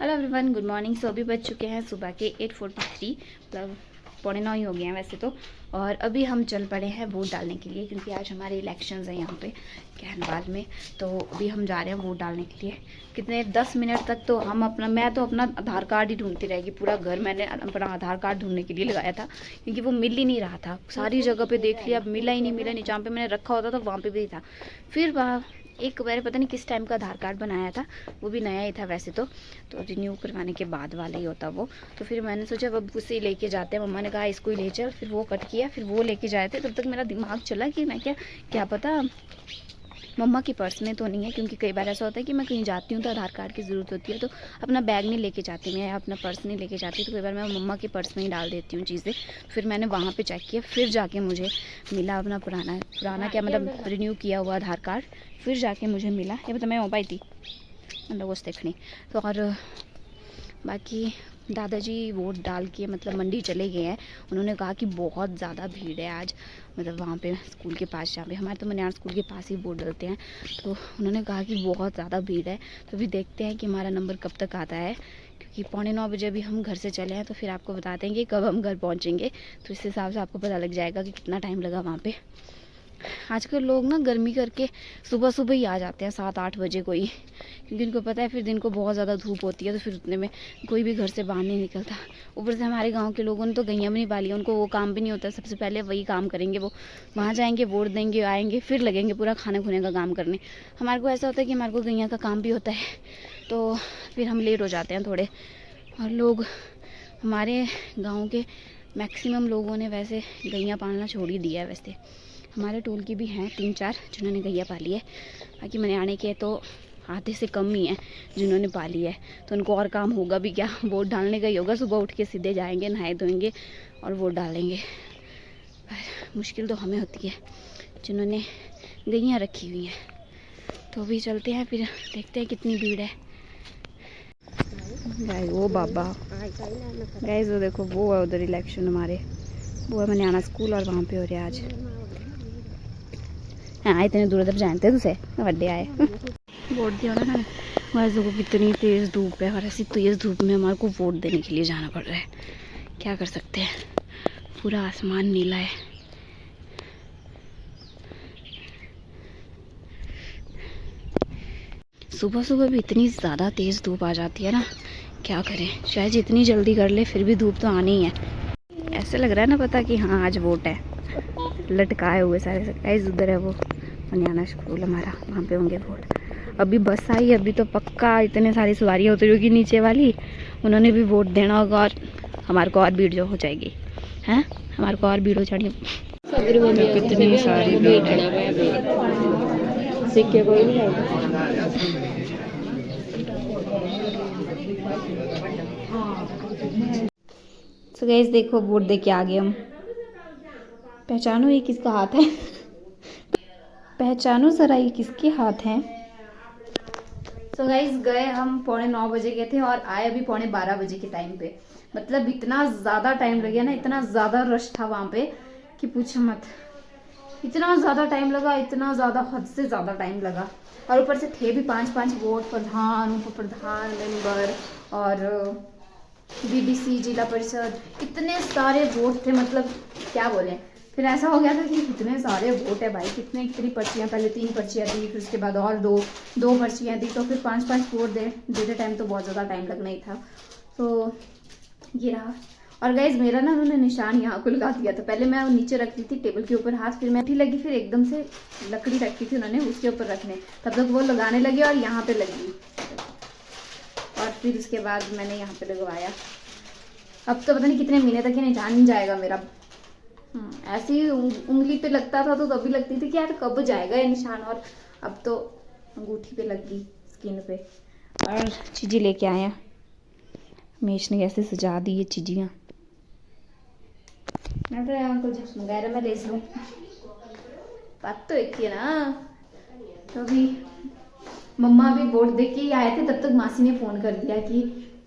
Hello everyone, good morning. So अभी बज चुके हैं सुबह के 8:43, मतलब 8:45 ही हो गए हैं वैसे तो। और अभी हम चल पड़े हैं वोट डालने के लिए, क्योंकि आज हमारे इलेक्शंस हैं यहाँ पे कहनबाल में। तो अभी हम जा रहे हैं वोट डालने के लिए। कितने 10 मिनट तक तो मैं तो अपना आधार कार्ड ही ढूंढती रहेगी। पूरा घर मैंने अपना आधार कार्ड ढूंढने के लिए लगाया था, क्योंकि वो मिल ही नहीं रहा था। सारी जगह पे देख लिया, मिला ही नहीं। जहाँ पे मैंने रखा होता था वहाँ पे भी था। फिर वहाँ एक बार पता नहीं किस टाइम का आधार कार्ड बनाया था, वो भी नया ही था वैसे तो रिन्यू करवाने के बाद वाला ही होता वो। तो फिर मैंने सोचा अब उसे लेके जाते हैं। मम्मा ने कहा इसको ही ले चल, फिर वो कट किया, फिर वो लेके जाए थे। तब तक मेरा दिमाग चला कि मैं क्या पता मम्मा की पर्स में तो नहीं है, क्योंकि कई बार ऐसा होता है कि मैं कहीं जाती हूँ तो आधार कार्ड की ज़रूरत होती है, तो अपना बैग नहीं लेके जाती मैं, या अपना पर्स नहीं लेके जाती, तो कई बार मैं मम्मा के पर्स में ही डाल देती हूँ चीज़ें। फिर मैंने वहाँ पे चेक किया, फिर जाके मुझे मिला अपना पुराना क्या मतलब रिन्यू किया हुआ आधार कार्ड। फिर जाके मुझे मिला। ये बता मैं हो पाई थी लोगों से देखनी तो। और बाकी दादाजी वोट डाल के मतलब मंडी चले गए हैं। उन्होंने कहा कि बहुत ज़्यादा भीड़ है आज, मतलब वहाँ पे स्कूल के पास, जहाँ पे हमारे तो मनियार स्कूल के पास ही वोट डालते हैं। तो उन्होंने कहा कि बहुत ज़्यादा भीड़ है। तो अभी देखते हैं कि हमारा नंबर कब तक आता है, क्योंकि 8:45 बजे अभी हम घर से चले हैं। तो फिर आपको बता देंगे कब हम घर पहुँचेंगे, तो इस हिसाब से आपको पता लग जाएगा कि कितना टाइम लगा वहाँ पर। आजकल लोग ना गर्मी करके सुबह सुबह ही आ जाते हैं 7-8 बजे कोई, क्योंकि उनको पता है फिर दिन को बहुत ज़्यादा धूप होती है, तो फिर उतने में कोई भी घर से बाहर नहीं निकलता। ऊपर से हमारे गांव के लोगों ने तो गैया भी नहीं पाली, उनको वो काम भी नहीं होता। सबसे पहले वही काम करेंगे, वो वहाँ जाएंगे, वोट देंगे, आएंगे, फिर लगेंगे पूरा खाने खुने का काम करने। हमारे को ऐसा होता है कि हमारे को गैया का काम भी होता है, तो फिर हम लेट हो जाते हैं थोड़े। और लोग हमारे गाँव के मैक्सिमम लोगों ने वैसे गैया पालना छोड़ ही दिया है। वैसे हमारे टोल की भी हैं 3-4 जिन्होंने गैया पाली है, बाकी मनियाने के तो आधे से कम ही हैं जिन्होंने पाली है। तो उनको और काम होगा भी क्या, वोट डालने का ही होगा। सुबह उठ के सीधे जाएंगे, नहाए धोएंगे और वोट डालेंगे। पर मुश्किल तो हमें होती है जिन्होंने गैया रखी हुई हैं। तो अभी चलते हैं, फिर देखते हैं कितनी भीड़ है। गाइस वो बाबा, गाइस वो देखो, वो है उधर इलेक्शन हमारे, वो है मनियाना स्कूल, और वहाँ पे हो रहा है आज। हाँ इतने दूर उधर जानते तुसे बड़े आए वोट दिया ना। गाइस देखो कितनी तेज़ धूप है, और ऐसी तेज़ धूप में हमारे को वोट देने के लिए जाना पड़ रहा है। क्या कर सकते हैं, पूरा आसमान नीला है। सुबह सुबह भी इतनी ज़्यादा तेज़ धूप आ जाती है ना, क्या करें। शायद जितनी जल्दी कर ले फिर भी धूप तो आनी ही है। ऐसे लग रहा है ना पता कि हाँ आज वोट है, लटकाए हुए सारे। गाइस उधर है वो मनियाना स्कूल हमारा, वहाँ पे होंगे वोट। अभी बस आई, अभी तो पक्का इतने सारी सवारियाँ उतरी होगी नीचे वाली, उन्होंने भी वोट देना होगा, और हमारे को और भीड़ जो हो जाएगी हैं, हमारे को और भीड़ हो जाएगी। कितनी सारी भीड़ है, सिक्के कोई नहीं आएगा। तो गाइस देखो वोट दे के आ गए हम। पहचानो ये किसका हाथ है, पहचानो जरा ये किसके हाथ हैं। सो गाइस गए हम 9:15 बजे गए थे, और आए अभी 12:15 बजे के टाइम पे। मतलब इतना ज़्यादा टाइम लग गया ना, इतना ज़्यादा रश था वहाँ पे कि पूछो मत। इतना ज़्यादा टाइम लगा, इतना ज़्यादा, हद से ज़्यादा टाइम लगा। और ऊपर से थे भी 5-5 वोट, प्रधान, उप प्रधान, मेंबर और बीडीसी, जिला परिषद, इतने सारे वोट थे। मतलब क्या बोले। फिर ऐसा हो गया था कि कितने सारे वोट है भाई, कितनी पर्चियाँ, पहले 3 पर्चियाँ दी, फिर उसके बाद और दो पर्चियाँ दी, तो फिर 5-5 वोट देते टाइम तो बहुत ज़्यादा टाइम लगना ही था। तो ये रहा। और गाइज मेरा ना उन्होंने निशान यहाँ को लगा दिया था। पहले मैं नीचे रखती थी टेबल के ऊपर हाथ, फिर मैं उठी लगी, फिर एकदम से लकड़ी रखी थी उन्होंने उसके ऊपर रखने, तब तक वो लगाने लगे और यहाँ पे लगी, और फिर उसके बाद मैंने यहाँ पे लगवाया। अब तो पता नहीं कितने महीने तक ये निशान जाएगा मेरा। ऐसे ही उंगली पे लगता था तो तभी लगती थी कि यार कब जाएगा ये निशान, और अब तो अंगूठी पे लग गई, स्किन पे। और चीज़ें लेके आए हैं, मेश ने कैसे सजा दी ये चीज़ियाँ। मैं तो अंकल जब मंगाया मैं ले लूँ, बात तो एक ही है ना। तो अभी मम्मा भी वोट दे के ही आए थे, तब तक मासी ने फ़ोन कर दिया कि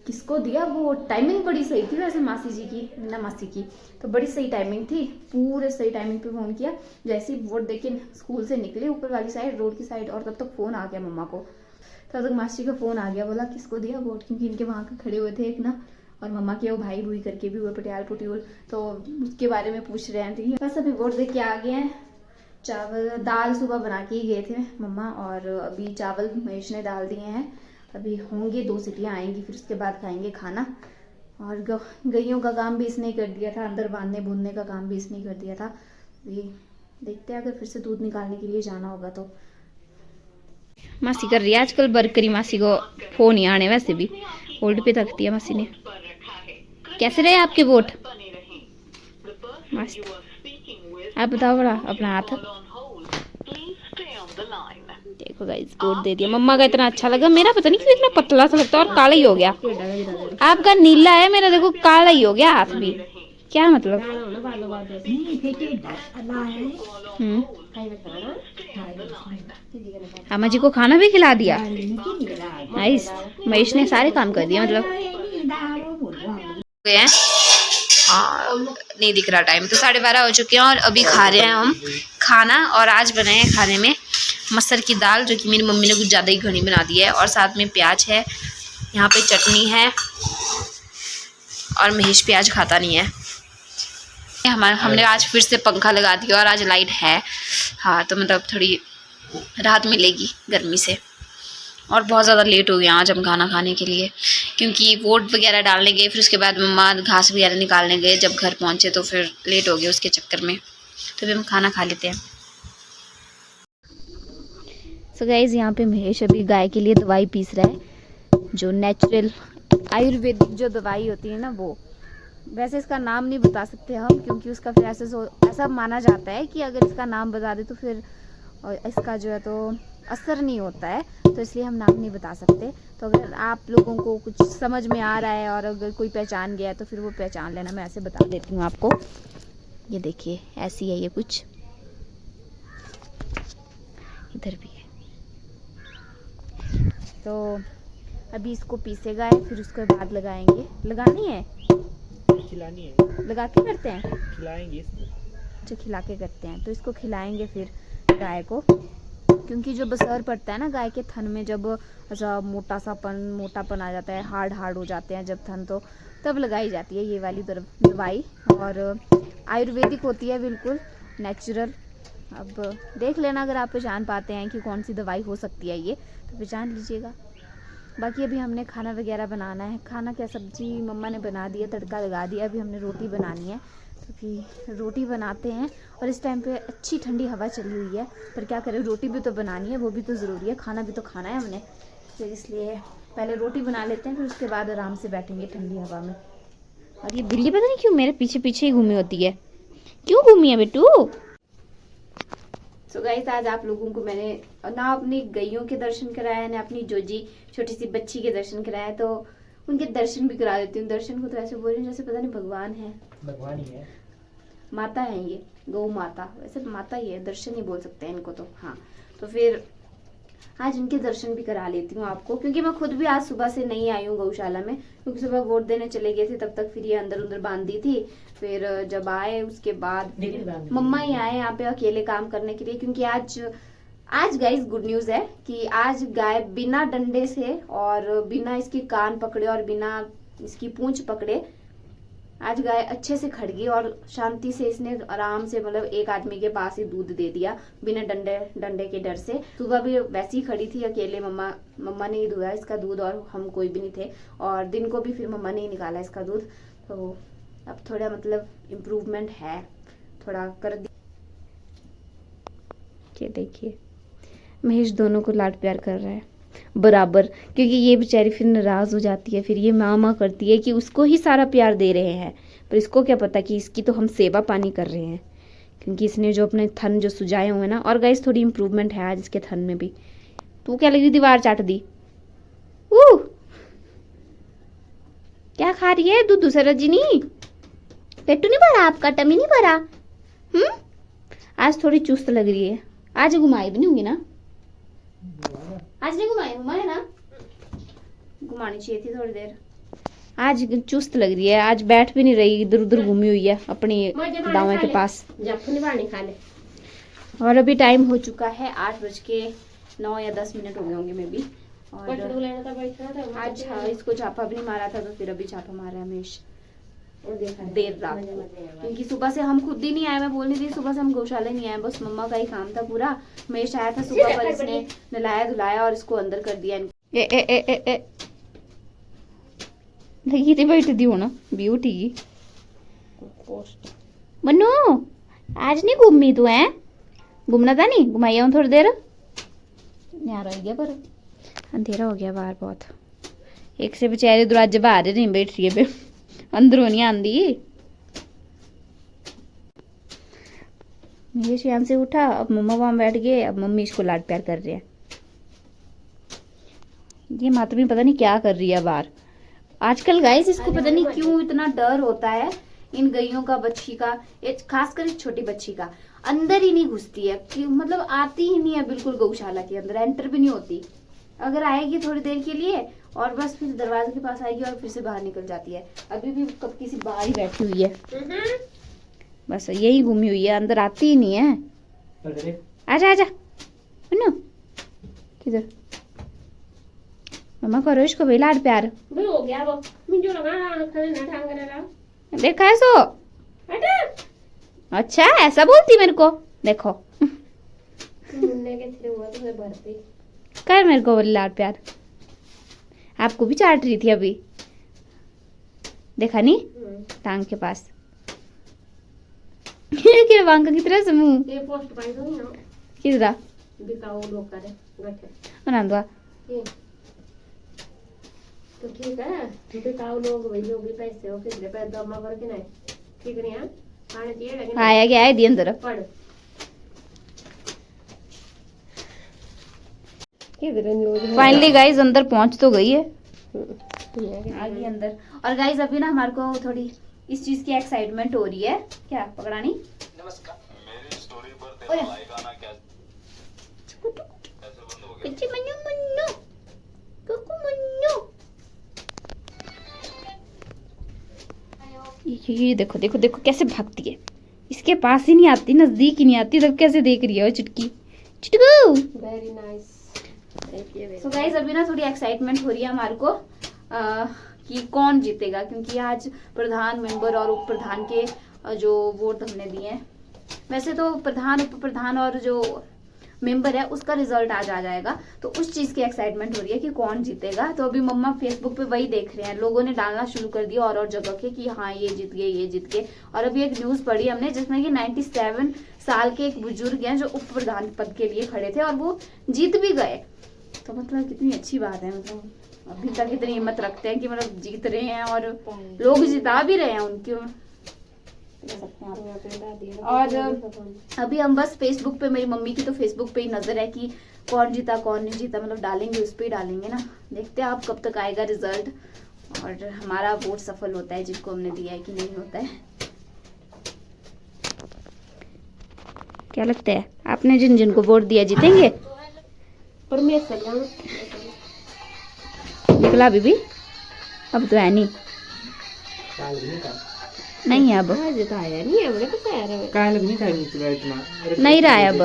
किसको दिया वोट। टाइमिंग बड़ी सही थी वैसे मासी जी की, ना मासी की तो बड़ी सही टाइमिंग थी, पूरे सही टाइमिंग पे फ़ोन किया। जैसे ही वोट दे के स्कूल से निकले ऊपर वाली साइड, रोड की साइड, और तब तक फ़ोन आ गया मम्मा को। तब तक मासी का फ़ोन आ गया, बोला किसको दिया वोट, क्योंकि इनके वहाँ के खड़े हुए थे एक ना, और मम्मा के वो भाई भूई करके भी हुए पटियाल पुटियोल, तो उसके बारे में पूछ रहे हैं। ठीक है, बस अभी वोट दे के आ गए हैं। चावल दाल सुबह बना के ही गए थे मम्मा, और अभी चावल महेश ने डाल दिए हैं। अभी होंगे 2 सीटियाँ आएंगी, फिर उसके बाद खाएंगे खाना। और गइयों का काम भी इसने कर दिया था, अंदर बांधने बूंदने का काम भी इसने कर दिया था। अभी देखते हैं, अगर फिर से दूध निकालने के लिए जाना होगा तो। मासी कर रही है आजकल बरकरी, मासी को फोन ही आने वैसे भी होल्ड पे रखती है मासी ने। कैसे रहे आपके वोट मासी? आप बताओ बड़ा अपना हाथ। देखो गाइस वोट दे दिया, मम्मा का इतना अच्छा लगा, मेरा पता नहीं क्यों इतना पतला सा लगता है और काला ही हो गया। आपका नीला है, मेरा देखो काला ही हो गया हाथ भी, क्या मतलब? अम्मा जी को खाना भी खिला दिया, नाइस। महेश ने सारे काम कर दिया मतलब। गए हैं हाँ, नहीं दिख रहा टाइम, तो 12:30 हो चुके हैं और अभी खा रहे हैं हम खाना। और आज बनाए हैं खाने में मसर की दाल, जो कि मेरी मम्मी ने कुछ ज़्यादा ही घनी बना दी है, और साथ में प्याज है, यहाँ पे चटनी है, और महेश प्याज खाता नहीं है। हमने आज फिर से पंखा लगा दिया और आज लाइट है, हाँ, तो मतलब थोड़ी राहत मिलेगी गर्मी से। और बहुत ज़्यादा लेट हो गया आज हम खाना खाने के लिए, क्योंकि वोट वगैरह डालने गए, फिर उसके बाद मम्मा घास वगैरह निकालने गए, जब घर पहुँचे तो फिर लेट हो गया उसके चक्कर में। तो अभी हम खाना खा लेते हैं। सो गाइस, यहाँ पे महेश अभी गाय के लिए दवाई पीस रहा है, जो नेचुरल आयुर्वेदिक जो दवाई होती है ना वो। वैसे इसका नाम नहीं बता सकते हम, क्योंकि उसका फिर ऐसा माना जाता है कि अगर इसका नाम बता दे तो फिर इसका जो है तो असर नहीं होता है, तो इसलिए हम नाम नहीं बता सकते। तो अगर आप लोगों को कुछ समझ में आ रहा है और अगर कोई पहचान गया है तो फिर वो पहचान लेना, मैं ऐसे बता देती हूँ आपको। ये देखिए ऐसी है ये कुछ, इधर भी है। तो अभी इसको पीसेगा है, फिर उसके बाद लगाएंगे। लगानी है, खिलानी है, लगा के करते हैं, खिलाएंगे इसको। अच्छा खिला के करते हैं, तो इसको खिलाएंगे फिर गाय को, क्योंकि जो बसर पड़ता है ना गाय के थन में, जब ऐसा मोटापन आ जाता है, हार्ड हो जाते हैं जब थन, तो तब लगाई जाती है ये वाली दवाई। और आयुर्वेदिक होती है, बिल्कुल नेचुरल। अब देख लेना अगर आप पहचान पाते हैं कि कौन सी दवाई हो सकती है ये, तो पहचान लीजिएगा। बाकी अभी हमने खाना वगैरह बनाना है। खाना क्या, सब्जी मम्मा ने बना दिया, तड़का लगा दिया, अभी हमने रोटी बनानी है, तो फिर रोटी बनाते हैं। और इस टाइम पे अच्छी ठंडी हवा चली हुई है, पर क्या करें, रोटी भी तो बनानी है, वो भी तो ज़रूरी है, खाना भी तो खाना है हमने, तो इसलिए पहले रोटी बना लेते हैं, फिर उसके बाद आराम से बैठेंगे ठंडी हवा में। और ये बिल्ली पता नहीं क्यों मेरे पीछे पीछे ही घूमी होती है, क्यों घूमी है बेटू? तो गाइस, आज आप लोगों को मैंने ना अपनी गैयों के दर्शन कराया, ना अपनी जोजी छोटी सी बच्ची के दर्शन कराया, तो उनके दर्शन भी करा देती हूँ। दर्शन को तो ऐसे बोल रही हूँ जैसे पता नहीं भगवान है, भगवान ही है, माता है ये, गौ माता, वैसे माता ही है, दर्शन ही बोल सकते हैं इनको तो। हाँ, तो फिर आज इनके दर्शन भी करा लेती हूँ आपको, क्योंकि मैं खुद भी आज सुबह से नहीं आई हूँ गौशाला में, क्योंकि सुबह वोट देने चले गए थे, तब तक फिर ये अंदर उधर बांध दी थी। फिर जब आए उसके बाद मम्मा ही आए यहाँ पे अकेले काम करने के लिए, क्योंकि आज गाइस गुड न्यूज है कि आज गाय बिना डंडे से और बिना इसकी कान पकड़े और बिना इसकी पूंछ पकड़े आज गाय अच्छे से खड़ गई, और शांति से इसने आराम से मतलब एक आदमी के पास ही दूध दे दिया बिना डंडे के डर से। सुबह भी वैसी ही खड़ी थी अकेले, मम्मा ने ही दुआ इसका दूध, और हम कोई भी नहीं थे, और दिन को भी फिर मम्मा ने ही निकाला इसका दूध। तो अब थोड़ा मतलब इम्प्रूवमेंट है, थोड़ा कर दी। ये देखिए महेश दोनों को लाड प्यार कर रहा है बराबर, क्योंकि ये बेचारी फिर नाराज हो जाती है, फिर ये मामा करती है कि उसको ही सारा प्यार दे रहे हैं, पर इसको क्या पता कि इसकी तो हम सेवा पानी कर रहे हैं, क्योंकि इसने जो अपने थन जो सुजाए हुए ना। और गाइस थोड़ी इम्प्रूवमेंट है आज इसके थन में भी। तू क्या लगी दीवार चाट दी? क्या खा रही है? दूध दूसरा रजनी, पेटू नहीं भरा आपका, टमी नहीं भरा? आज थोड़ी चुस्त लग रही है। आज घुमाई भी नहीं होंगी ना? आज नहीं घुमाए ना, घुमानी चाहिए थी थोड़ी देर। आज चुस्त लग रही है, आज बैठ भी नहीं रही, इधर उधर घूमी हुई है अपनी दावे के पास। और अभी टाइम हो चुका है 8:09 या 10 मिनट हो गए होंगे मे भी, और अच्छा इसको छापा भी नहीं मारा था तो फिर अभी छापा मारा है हमेश देर रात को, क्योंकि सुबह से हम खुद ही नहीं आए। मैं बोल नहीं थी सुबह से हम गौशाला नहीं आए, बस मम्मा का ही काम था पूरा। हमेश आया था सुबह पर इसने नलाया धुलाया और इसको अंदर कर दिया। लगी थी बैठी थी होना ब्यूटी मनु आज नहीं घूमी तू है, घूमना था नहीं, घुमाई हूँ थोड़ी देर। यार आ गया पर अंधेरा हो गया बाहर बहुत। एक से बेचारे दरवाजे बाहर नहीं बैठ रही है, अंदरों नहीं आंदी। मेरे शाम से उठा, अब मम्मा वहां बैठ गए, अब मम्मी इसको लाड प्यार कर रहे हैं। ये मातमी पता नहीं क्या कर रही है बाहर आजकल गाइस। इसको पता नहीं क्यों इतना डर होता है इन गैयों का, बच्ची का, खासकर इस छोटी बच्ची का। अंदर ही नहीं घुसती है, मतलब आती ही नहीं है बिल्कुल गौशाला के अंदर, एंटर भी नहीं होती। अगर आएगी थोड़ी देर के लिए और बस फिर दरवाजे के पास आएगी और फिर से बाहर निकल जाती है। अभी भी कब किसी बाहर ही बैठी हुई है, बस यही घूमी हुई है, अंदर आती ही नहीं है। आजा आजा मन्नू, किधर मम्मा करो इसको भाई लाड प्यार। हो गया वो मुझे लगा खाना ठांग करेगा देखा है सो। अच्छा ऐसा बोलती मेरे को, देखो मुन्ने के थे हुआ तो भरती कर मेरे को बोली लाड प्यार। आपको भी चाट रही थी अभी, देखा नहीं टांग के पास। क्या वांग की तरह से मुंह ये पोस्ट पाई दो ना किधरा बिकाओ लोग करे बैठे बना दो। ये तो ठीक है, बिकाओ लोग वही लोग भी पैसे हो फिर पैसे जमा करके नहीं ठीक नहीं है खाने चाहिए लेकिन आया गया है दी अंदर पढ़ किधर फाइनली गाइस अंदर पहुंच तो गई है, आ गई अंदर। और गाइस अभी ना हमारे को थोड़ी इस चीज की एक्साइटमेंट हो रही है। क्या पकड़ा नहीं? नमस्कार, मेरी स्टोरी पर तेरा लाइक आना कैसे बंद हो गया? मन्नू मन्नू कुकू मन्नू, ये देखो देखो देखो कैसे भागती है, इसके पास ही नहीं आती, नजदीक ही नहीं आती, तब कैसे देख रही है वो चुटकी चुटकू। Very nice. सो गाइस अभी ना थोड़ी एक्साइटमेंट हो रही है हमारे को कि कौन जीतेगा, क्योंकि आज प्रधान, मेंबर और उप प्रधान के जो वोट हमने दिए हैं। वैसे तो प्रधान, उप प्रधान और जो मेंबर है उसका रिजल्ट आज आ जाएगा, तो उस चीज की एक्साइटमेंट हो रही है कि कौन जीतेगा। तो अभी मम्मा फेसबुक पे वही देख रहे हैं, लोगों ने डालना शुरू कर दिया और जगह के कि हाँ ये जीत गए ये जीत गए। और अभी एक न्यूज पढ़ी हमने जिसमें कि 97 साल के एक बुजुर्ग हैं जो उप प्रधान पद के लिए खड़े थे और वो जीत भी गए। तो मतलब कितनी अच्छी बात है, मतलब अभी तक इतनी हिम्मत रखते हैं कि मतलब जीत रहे हैं और लोग जिता भी रहे हैं उनकी। और अभी हम बस फेसबुक पे, मेरी मम्मी की तो फेसबुक पे ही नजर है कि कौन जीता कौन नहीं जीता, मतलब डालेंगे उस पे ही डालेंगे ना। देखते हैं आप कब तक आएगा रिजल्ट और हमारा वोट सफल होता है जिनको हमने दिया है कि नहीं होता है। क्या लगता है आपने जिन जिनको वोट दिया जीतेंगे? परमेश्वर निकला बीबी अब तो है नहीं, नहीं है अब जिताया नहीं है बड़े पता है काल नहीं था इतना नहीं रहा है अब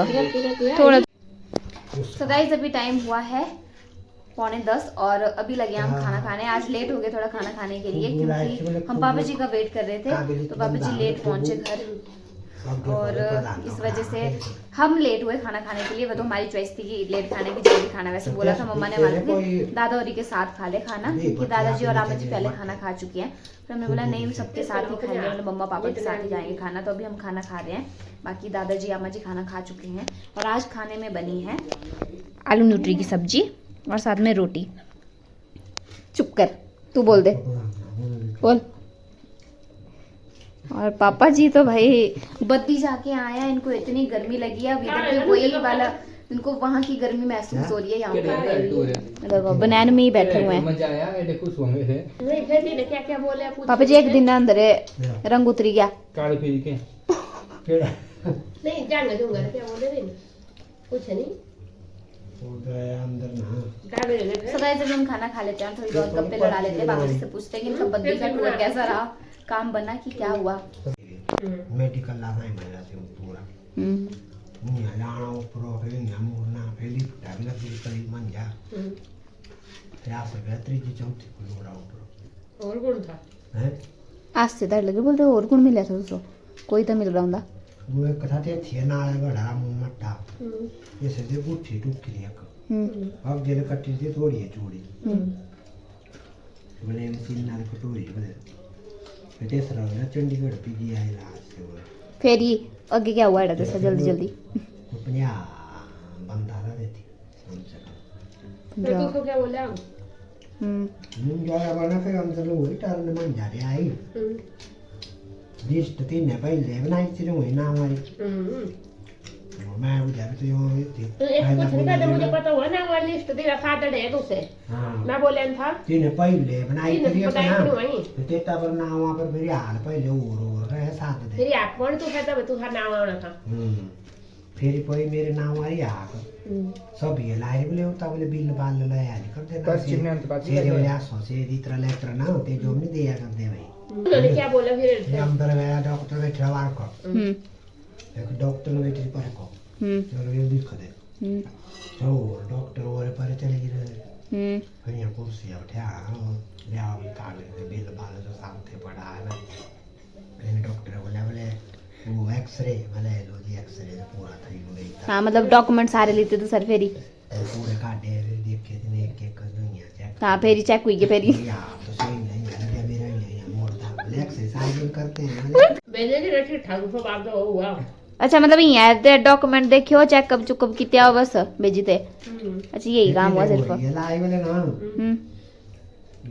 थोड़ा। थोड़ा तो गाइस अभी टाइम हुआ है 9:45 और अभी लगे हम खाना खाने। आज लेट हो गए थोड़ा खाना खाने के लिए, क्योंकि हम पापा जी का वेट कर रहे थे, तो पापा जी लेट पहुंचे घर और इस वजह से हम लेट हुए खाना खाने के लिए। वो तो हमारी चॉइस थी कि लेट खाने की जल्दी खाना, वैसे बोला था मम्मा ने हमारे कि दादा औरी के साथ खा ले खाना, क्योंकि दादाजी और आमा जी पहले खाना खा चुके हैं। फिर हमने बोला नहीं सबके साथ ही खाएंगे, मतलब मम्मा पापा के साथ ही जाएंगे खाना। तो अभी हम खाना खा रहे हैं, बाकी दादाजी आमा जी खाना खा चुके हैं। और आज खाने में बनी है आलू न्यूट्री की सब्जी और साथ में रोटी। चुप कर, तू बोल दे, बोल। और पापा जी तो भाई बद्दी जाके आया, इनको इतनी गर्मी लगी है। अब इधर पे वही वाला इनको वहाँ की गर्मी महसूस हो रही है। यहाँ पे देखो बनैन में ही बैठे हुए हैं। मजा आया, ये खुश हुए थे। नहीं फिर भी क्या क्या बोले पापा जी एक दिन अंदर रंग उतरी गया। काले फिर के नहीं जानना दूंगा क्या बोले नहीं कुछ नहीं सो गाइस जब हम खाना खा लेते हैं थोड़ी बहुत गप्पे लड़ा लेते हैं, पापा जी से पूछते हैं कि इनका बद्दी का टूर कैसा रहा, काम बना कि क्या हुआ। मेडिकल लागाई मला ते पूरा न्या लाणा उपरो हे न्या मोरना पहली टागला की करी मन जा या से बेहतरी जी चौथी कोई और आउट और कौन था है आज से तर लगे बोलते और गुण मिला था उसको कोई तो मिल रहा हूँ वो एक कथा थे थिए नाल गड़ा मुंह मट्टा ये से दे गुठी टुकी रे अब जेल कट्टी थी थोड़ी है चूड़ी बने मशीन नाल कटोरी बने ते सरा ना चंडीगढ़ पीजी आई लास्ट से वो फिर ये आगे क्या हुआ था जल्दी जल्दी अपने बंदा ला देती समझ फिर तू क्या बोला जाया बना के अंदर लोग टार ने मन जा रहे आई लिस्ट तीन ने पहले बनाई थी जो ना हमारी मैं उधर तो यो थी एक कुछ नहीं कहते मुझे पता हुआ ना वाली लिस्ट तेरा खाता है तुझसे हां मैं बोले था तीन पहले बनाई थी अपना वही तो तेता पर ना वहां पर मेरी हाल पहले और रहे साथ दे तेरी आंख कौन तू कहता तू था नाम आना था फिर कोई मेरे नाम वाली आक सब ये लाई बोले उता बोले बिल बाल ले आया कर देना बस चिन्ह अंत बात से बोले आसो से इतना लेटर ना होते जो नहीं दिया कर दे भाई उन्होंने क्या बोला फिर अंदर गया डॉक्टर बैठा वार को एक डॉक्टर ने बैठे पर को चलो ये दिख दे तो डॉक्टर और पर चले गए फिर यहाँ कुर्सी बैठा लिया कागज बिल बाल जो सामने पड़ा है मैंने डॉक्टर बोला बोले वो एक्सरे वाले लो जी एक्सरे पूरा थी गई हाँ मतलब डॉक्यूमेंट सारे लेते तो सर फेरी पूरे काटे फिर देखे थे एक एक कर दूंगी चेक हाँ फेरी चेक हुई के फेरी यार तो सही नहीं है मेरा ही है मोड़ था एक्सरसाइज करते हैं मैंने भी ठीक ठाक सब आप तो हुआ अच्छा मतलब यहाँ ते डॉक्यूमेंट देखियो चेकअप चुकअप कितना बस भेजी थे अच्छा यही काम हुआ सिर्फ ये लाई वाले ना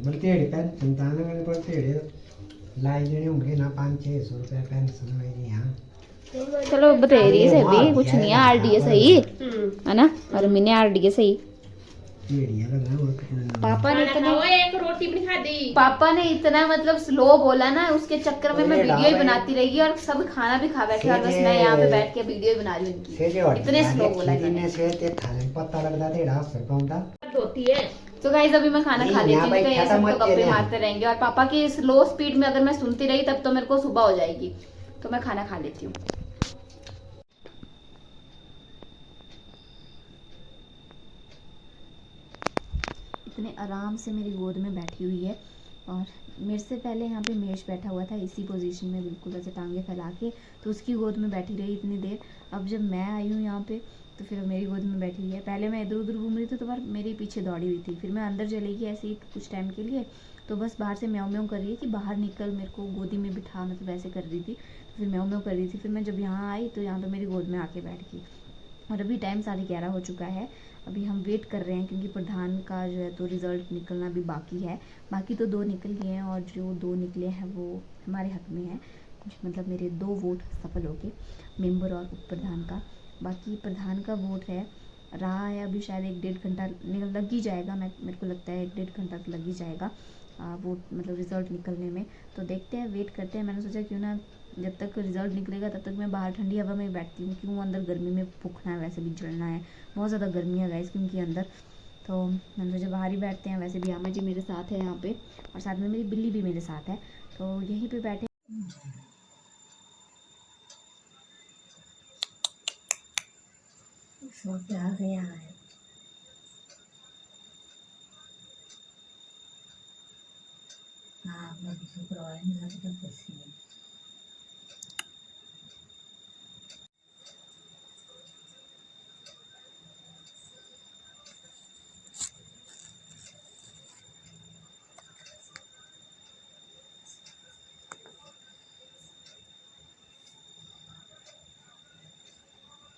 बलतेड़ी पेंशन ताने मैंने बलतेड़ी लाई देने होंगे ना 500-600 रुपए पेंशन मेरी यहाँ चलो बतेरी से भी कुछ नहीं है आरडीए सही है ना और मैंने आरडीए सही पापा ने इतना एक रोटी भी खा दी पापा ने इतना मतलब स्लो बोला ना उसके चक्कर में मैं वीडियो ही बनाती रही और सब खाना भी खा बैठे और बस मैं यहाँ पे बैठ के वीडियो ही बना रही हूँ इनकी इतने स्लो बोला इन्होंने पता लगता तेरा असर पाऊंगा होती है तो गाइस अभी मैं खाना खा लेती हूँ तो ये सब तो गप्पे मारते रहेंगे और पापा की स्लो स्पीड में अगर मैं सुनती रही तब तो मेरे को सुबह हो जाएगी तो मैं खाना खा लेती हूँ इतने आराम से मेरी गोद में बैठी हुई है और मेरे से पहले यहाँ पे मेश बैठा हुआ था इसी पोजीशन में बिल्कुल ऐसे टांगे फैला के तो उसकी गोद में बैठी रही इतनी देर। अब जब मैं आई हूँ यहाँ पे तो फिर मेरी गोद में बैठी हुई है। पहले मैं इधर उधर घूम रही थी तो बार मेरे पीछे दौड़ी हुई थी, फिर मैं अंदर चली गई ऐसे ही कुछ टाइम के लिए तो बस बाहर से म्याऊं म्याऊं कर रही है कि बाहर निकल मेरे को गोदी में बिठा, मतलब ऐसे कर रही थी। फिर म्याऊं म्याऊं कर रही थी। फिर मैं जब यहाँ आई तो यहाँ पर मेरी गोद में आके बैठ गई और अभी टाइम 11:30 हो चुका है। अभी हम वेट कर रहे हैं क्योंकि प्रधान का जो है तो रिज़ल्ट निकलना भी बाकी है। बाकी तो 2 निकल गए हैं और जो 2 निकले हैं वो हमारे हक में है, मतलब मेरे 2 वोट सफल हो गए, मेंबर और उप प्रधान का। बाकी प्रधान का वोट है रहा है अभी शायद 1-1.5 घंटा लग ही जाएगा, मेरे को लगता है 1-1.5 घंटा तो लग ही जाएगा वोट मतलब रिज़ल्ट निकलने में। तो देखते हैं, वेट करते हैं। मैंने सोचा क्यों ना जब तक रिज़ल्ट निकलेगा तब तक मैं बाहर ठंडी हवा में बैठती हूँ, क्यों अंदर गर्मी में फूकना है, वैसे भी जलना है, बहुत ज़्यादा गर्मी है गाइस क्योंकि अंदर। तो मैंने सोचा बाहर ही बैठते हैं। वैसे भी आमा जी मेरे साथ है यहाँ पे और साथ में मेरी बिल्ली भी मेरे साथ है, तो यहीं पे बैठे। आ गया है हाँ, शुक्रवार